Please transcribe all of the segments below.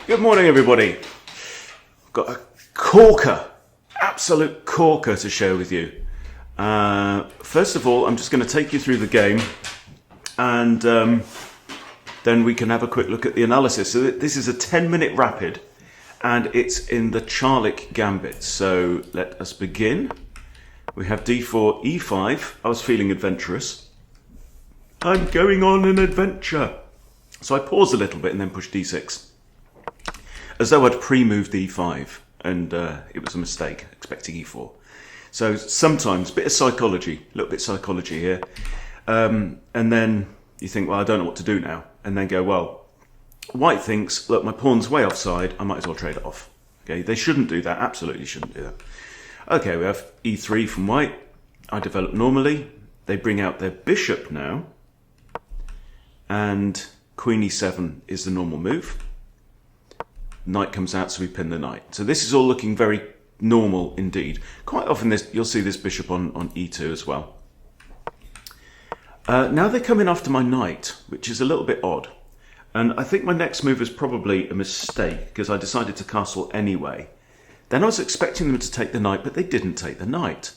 Good morning, everybody. Got a corker, absolute corker to share with you. First of all, I'm just going to take you through the game, and then we can have a quick look at the analysis. So this is a 10-minute rapid, and it's in the Charlick gambit. So let us begin. We have d4, e5. I was feeling adventurous. I'm going on an adventure. So I paused a little bit and then pushed d6. As though I'd pre-moved e5, and it was a mistake, expecting e4. So sometimes, a little bit of psychology here. And then you think, well, I don't know what to do now. And then go, well, white thinks, look, my pawn's way offside, I might as well trade it off. Okay, they shouldn't do that, absolutely shouldn't do that. Okay, we have e3 from white. I develop normally. They bring out their bishop now. And queen e7 is the normal move. Knight comes out, so we pin the knight. So this is all looking very normal indeed. Quite often you'll see this bishop on e2 as well. Now they come in after my knight, which is a little bit odd. And I think my next move is probably a mistake, because I decided to castle anyway. Then I was expecting them to take the knight, but they didn't take the knight.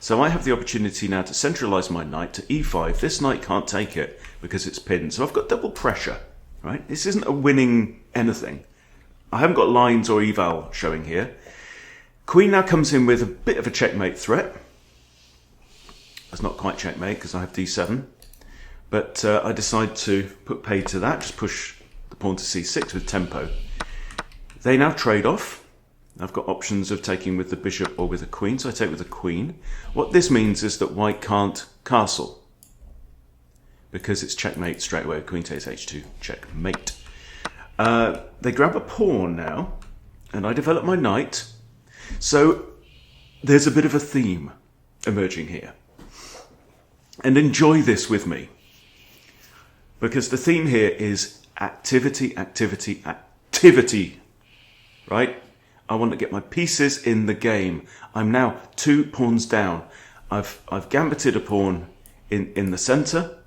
So I have the opportunity now to centralise my knight to e5. This knight can't take it because it's pinned. So I've got double pressure, right? This isn't a winning anything. I haven't got lines or eval showing here. Queen now comes in with a bit of a checkmate threat. That's not quite checkmate because I have d7. But I decide to put paid to that, just push the pawn to c6 with tempo. They now trade off. I've got options of taking with the bishop or with the queen, so I take with the queen. What this means is that white can't castle because it's checkmate straight away. Queen takes h2, checkmate. They grab a pawn now, and I develop my knight. So there's a bit of a theme emerging here. And enjoy this with me. Because the theme here is activity, activity, activity. Right? I want to get my pieces in the game. I'm now 2 pawns down. I've gambited a pawn in the centre,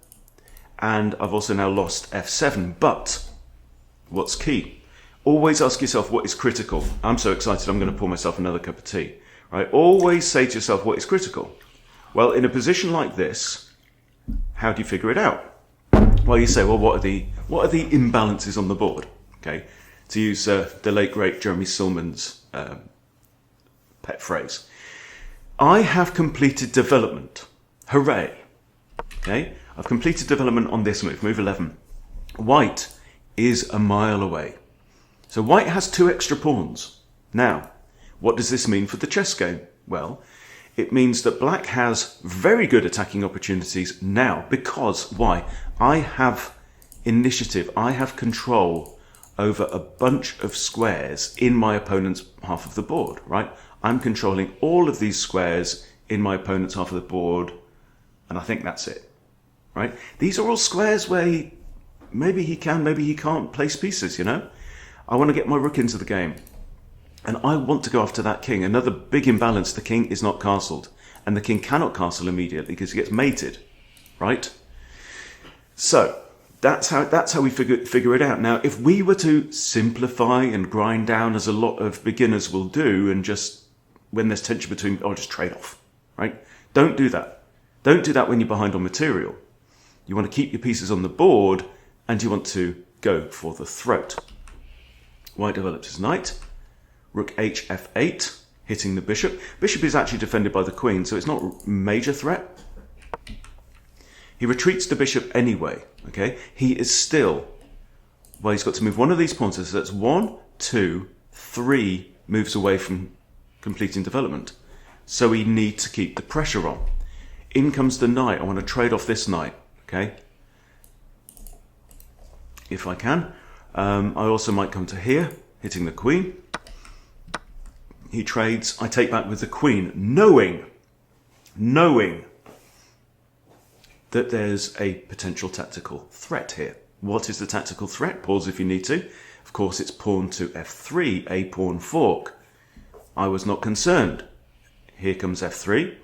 and I've also now lost f7. But what's key? Always ask yourself what is critical. I'm so excited I'm going to pour myself another cup of tea. Right? Always say to yourself what is critical. Well, in a position like this, how do you figure it out? Well, you say, well, what are the imbalances on the board? Okay, to use the late great Jeremy Silman's pet phrase. I have completed development. Hooray! Okay, I've completed development on this move, move 11. White is a mile away. So white has 2 extra pawns. Now, what does this mean for the chess game? Well, it means that black has very good attacking opportunities now because, why? I have initiative, I have control over a bunch of squares in my opponent's half of the board, right? I'm controlling all of these squares in my opponent's half of the board, and I think that's it, right? These are all squares where maybe he can, maybe he can't place pieces, you know? I want to get my rook into the game. And I want to go after that king. Another big imbalance, the king is not castled. And the king cannot castle immediately because he gets mated, right? So, that's how we figure it out. Now, if we were to simplify and grind down, as a lot of beginners will do, and just, when there's tension between, just trade off, right? Don't do that. Don't do that when you're behind on material. You want to keep your pieces on the board, and you want to go for the throat. White develops his knight. Rook h f8, hitting the bishop. Bishop is actually defended by the queen, so it's not a major threat. He retreats the bishop anyway, okay? He is still, well, he's got to move one of these pawns, so that's 1, 2, 3 moves away from completing development. So we need to keep the pressure on. In comes the knight. I want to trade off this knight, okay? If I can. I also might come to here, hitting the queen. He trades. I take back with the queen, knowing that there's a potential tactical threat here. What is the tactical threat? Pause if you need to. Of course, it's pawn to f3, a pawn fork. I was not concerned. Here comes f3.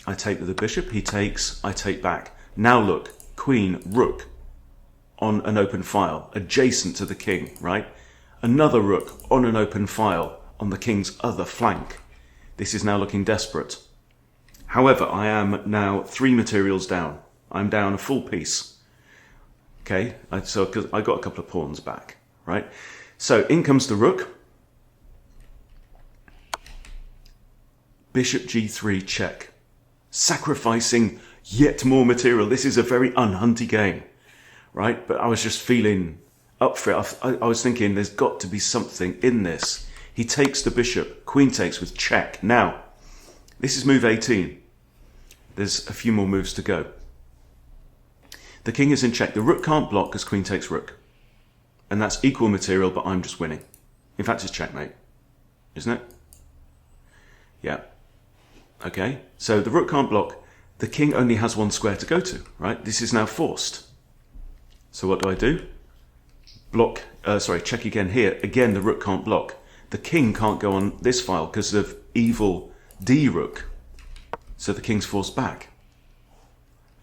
I take with the bishop. He takes. I take back. Now look, queen, rook on an open file, adjacent to the king, right? Another rook on an open file on the king's other flank. This is now looking desperate. However, I am now 3 materials down. I'm down a full piece. Okay, so 'cause I got a couple of pawns back, right? So in comes the rook. Bishop g3 check. Sacrificing yet more material. This is a very unhunty game, right? But I was just feeling up for it. I was thinking there's got to be something in this. He takes the bishop. Queen takes with check. Now, this is move 18. There's a few more moves to go. The king is in check. The rook can't block because queen takes rook. And that's equal material, but I'm just winning. In fact, it's checkmate, isn't it? Yeah. Okay, so the rook can't block. The king only has 1 square to go to, right? This is now forced. So what do? Block, check again here. Again, the rook can't block. The king can't go on this file because of evil D rook. So the king's forced back.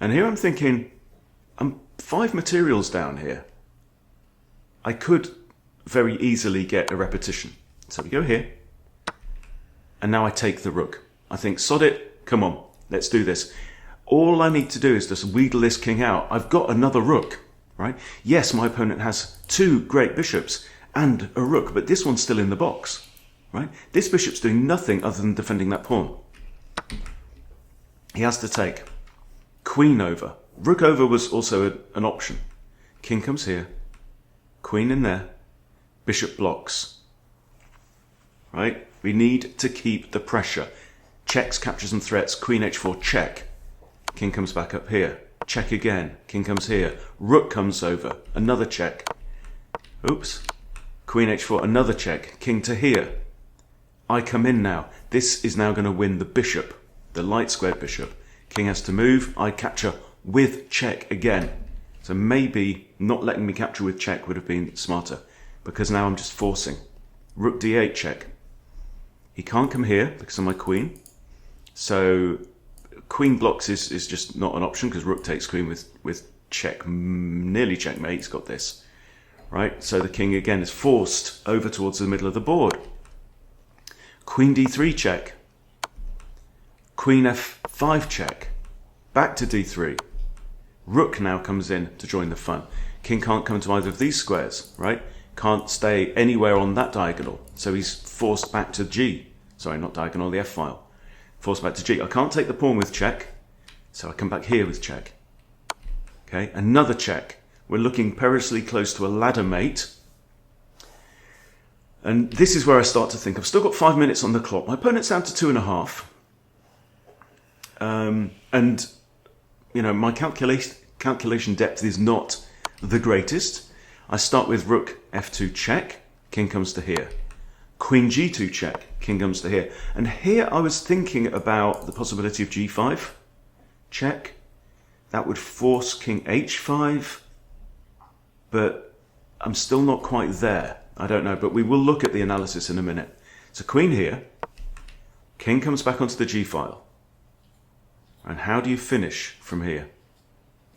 And here I'm thinking, I'm 5 materials down here. I could very easily get a repetition. So we go here. And now I take the rook. I think, sod it, come on, let's do this. All I need to do is just wheedle this king out. I've got another rook, right? Yes, my opponent has 2 great bishops and a rook, but this one's still in the box, right? This bishop's doing nothing other than defending that pawn. He has to take. Queen over. Rook over was also an option. King comes here. Queen in there. Bishop blocks. Right? We need to keep the pressure. Checks, captures and threats. Queen h4, check. King comes back up here. Check again. King comes here. Rook comes over. Another check. Oops. Queen h4, another check. King to here. I come in now. This is now going to win the bishop. The light squared bishop. King has to move. I capture with check again. So maybe not letting me capture with check would have been smarter, because now I'm just forcing. Rook d8 check. He can't come here because of my queen. So queen blocks is just not an option because rook takes queen with check, nearly checkmate. He's got this, right? So the king again is forced over towards the middle of the board. Queen d3 check. Queen f5 check. Back to d3. Rook now comes in to join the fun. King can't come to either of these squares, right? Can't stay anywhere on that diagonal. So he's forced back to G. Sorry, not diagonal, the F file. Forced back to G. I can't take the pawn with check. So I come back here with check. Okay, another check. We're looking perilously close to a ladder mate. And this is where I start to think, I've still got 5 minutes on the clock. My opponent's down to 2.5. And, you know, my calculation depth is not the greatest. I start with rook f2 check, king comes to here. Queen g2 check, king comes to here. And here I was thinking about the possibility of g5 check. That would force king h5, but I'm still not quite there. I don't know, but we will look at the analysis in a minute. So queen here, king comes back onto the g file. And how do you finish from here?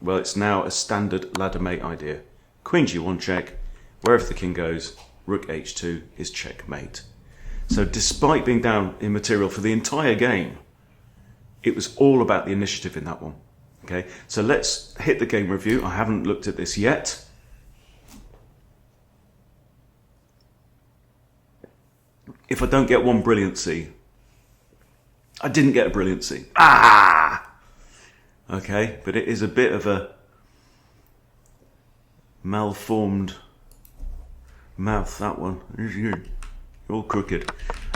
Well, it's now a standard ladder mate idea. Queen g1 check, wherever the king goes, rook h2 is checkmate. So despite being down in material for the entire game, it was all about the initiative in that one. Okay, so let's hit the game review. I haven't looked at this yet. If I don't get one brilliancy, I didn't get a brilliancy. Ah! Okay, but it is a bit of a malformed mouth, that one. You're all crooked.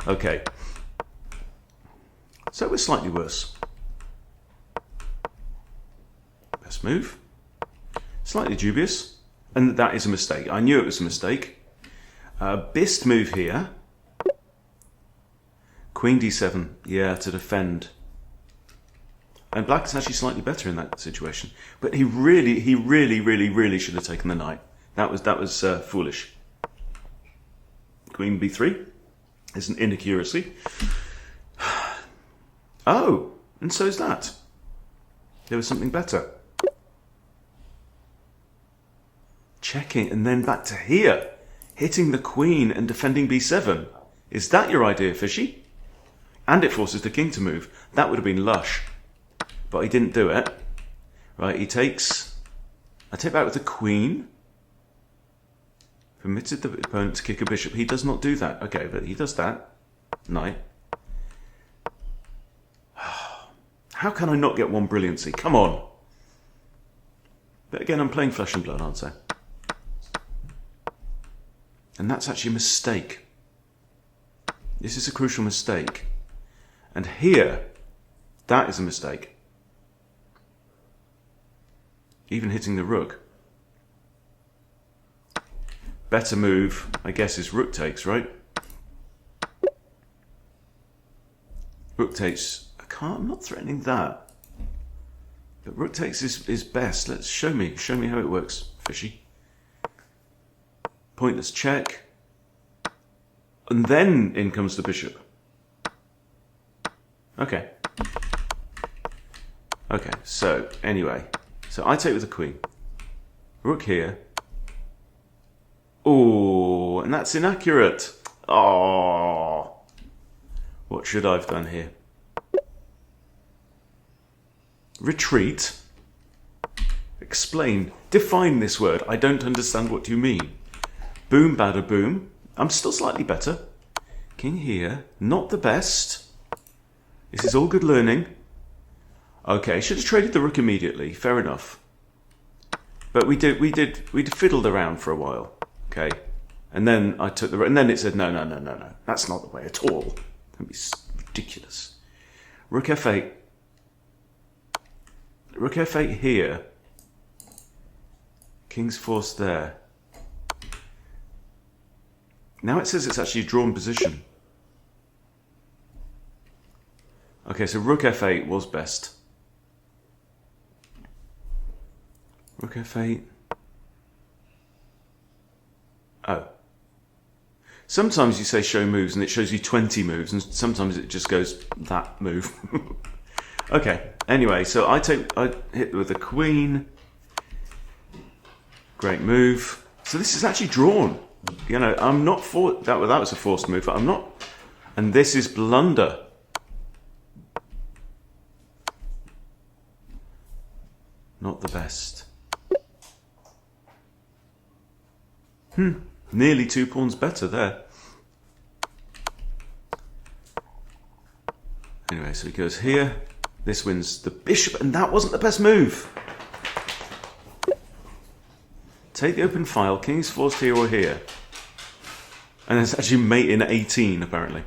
Okay. So it was slightly worse. Best move. Slightly dubious. And that is a mistake. I knew it was a mistake. Best move here. Queen d7. Yeah, to defend. And black is actually slightly better in that situation. But he really should have taken the knight. That was foolish. Queen b3 is an inaccuracy. Oh, and so is that. There was something better. checking, and then back to here, hitting the queen and defending b7. Is that your idea, Fishy? And it forces the king to move. That would have been lush. But he didn't do it. Right, he takes... I take back with the queen. Permitted the opponent to kick a bishop. He does not do that. Okay, but he does that. Knight. How can I not get one brilliancy? Come on. But again, I'm playing flesh and blood, aren't I? And that's actually a mistake. This is a crucial mistake. And here, that is a mistake. Even hitting the rook. Better move, I guess, is rook takes, right? Rook takes. I'm not threatening that. But rook takes is best. Let's show me how it works, Fishy. Pointless check. And then in comes the bishop. Okay. Okay, so anyway. So I take with the queen. Rook here. Oh, and that's inaccurate. Oh. What should I have done here? Retreat? Explain. Define this word. I don't understand what you mean. Boom, bada boom. I'm still slightly better. King here. Not the best. This is all good learning. Okay, should have traded the rook immediately. Fair enough. But we fiddled around for a while. Okay. And then I took the rook, and then it said, no. That's not the way at all. That'd be ridiculous. Rook f8. Rook f8 here. King's forced there. Now it says it's actually a drawn position. Okay, so rook f8 was best. Rook f8. Oh. Sometimes you say show moves and it shows you 20 moves, and sometimes it just goes that move. Okay, anyway, so I hit with the queen. Great move. So this is actually drawn. You know, I'm not for that was a forced move, but I'm not. And this is blunder. Not the best. Nearly 2 pawns better there. Anyway, so he goes here. This wins the bishop, and that wasn't the best move. Take the open file. King's forced here or here. And it's actually mate in 18, apparently.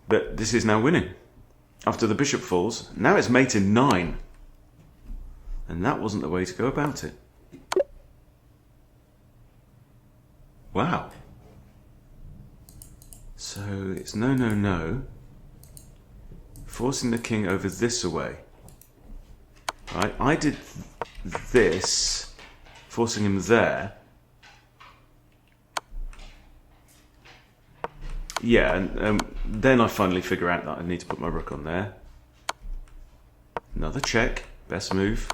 But this is now winning. After the bishop falls, now it's mate in 9. And that wasn't the way to go about it. Wow. So it's no. Forcing the king over this away. Right, I did this, forcing him there. Yeah, and then I finally figure out that I need to put my rook on there. Another check, best move.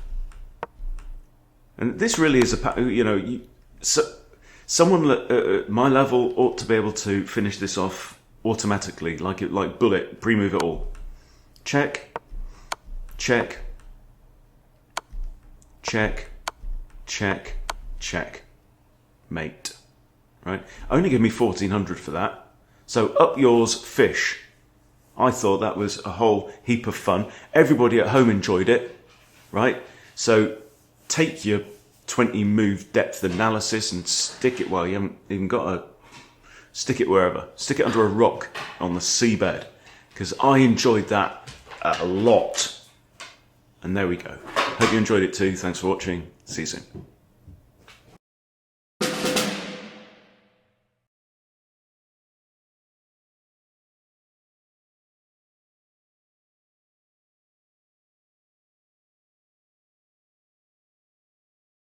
And this really is someone at my level ought to be able to finish this off automatically, like bullet, pre-move it all. Check, check, check, check, check, mate. Right? Only give me 1400 for that. So up yours, fish. I thought that was a whole heap of fun. Everybody at home enjoyed it, right? So take your 20 move depth analysis and stick it, well, you haven't even got a, stick it wherever. Stick it under a rock on the seabed, because I enjoyed that a lot. And there we go. Hope you enjoyed it too. Thanks for watching. See you soon.